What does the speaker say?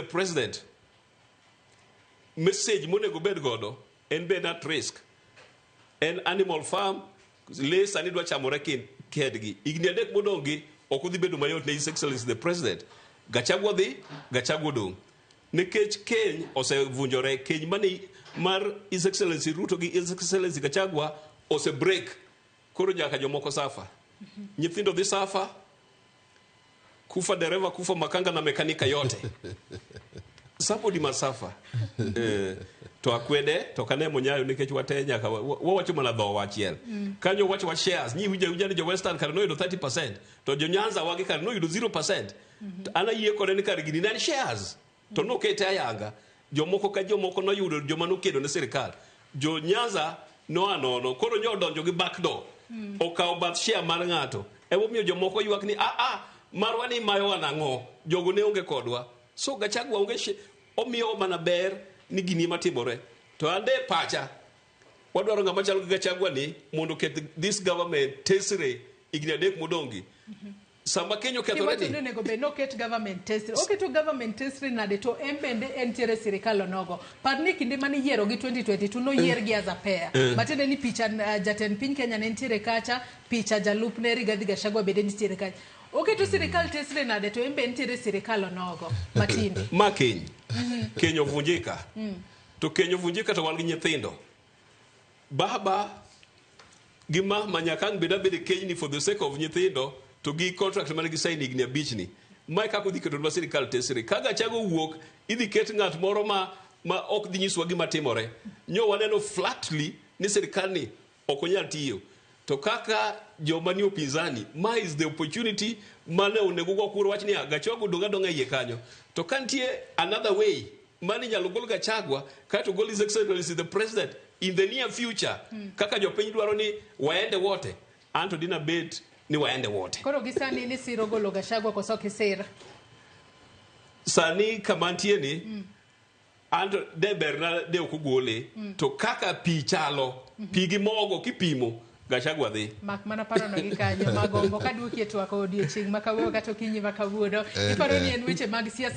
president, message monego bed godo en bed at risk. En animal farm, les anidwa chamore kedgi. Igni adek modongi okudhi bedo mayot ne His Excellency the President. Gachagua dhi, Gachagua dong. Nekech keny osevunjore, keny mani mar His Excellency Ruto gi His Excellency Gachagua ose break. Koro nyaka jomoko safa. Nyithindo dhi safa, kufa dereva, kufa makanga na mekanika yote. Somebody must suffer. To akwede, to kane monyayo nikech wate nyaka wawacho mana dho wachiel. Kanyo wacho wa shares, nyi ujani jo Western kar noyudo 30%, to jo Nyanza wagi kar noyudo 0%. Ana yie kode ni kar gini nan shares. To no kete ayanga, jomoko ka jomoko noyudo joma nokedo ne sirikal. Jo Nyanza no anono, koro nyo donjo gi backdoor. Okaw bath share mar ng'ato. Ewo miyo jomoko ywak ni marwa ni mayo anang'o, jogo ne onge kodwa. So Gachagua onge omiyo mana ber ni gini matimore. To ande pacha wadwaro ng'ama chalo gi Gachagua ni mondo ket this government tesre igni adek modongi. Sama Kenya kethore ni kiwacho nego be no ket government tesre. Oketo government tesre nade to embende entiere sirikal onogo. Parni kinde mani yiero gi 2022 no yier gi as a pair. Matende ni picha jatend piny Kenya ne entiere kacha, picha jalup ne Rigathi Gachagua bende nitiere kacha. Oketo sirikal tesre nade to embe entiere sirikal onogo. Matinde. Ma keny. Kenya ovunjika. To Kenya ovunjika to wan gi nyithindo. Baba gima manyakang beda bede keny ni for the sake of nyithindo to gi contract mane gi sign igni abich ni. Mai kako dhi keto sirikal tesre. Ka Gachagua wuok idhi ket ng'at moro ma ok dhi nyiswa gima timore. Nyo waneno flatly ni sirikal ni ok onyal tiyo. To kaka joma ni upinzani, ma is the opportunity mane onego go kuro wach ni Gachagua donga yie kanyo. To kantie another way mane nyalo gol Gachagua ka to gol His Excellency the President in the near future. Kaka jopiny dwaro ni waende wote. Anto dina bet ni waende wote. Koro gisani ni siro golo Gachagua koso kisira. Sani kamantie ni anto de berna de okugole to kaka pi chalo, pi gi mogo kipimo Gachagua dhi. Mak mana paro no gi kanyo magombo kaduoki e twako odiochieng' makawuono kata okinyi makawuono. Iparo ni en weche mag siasa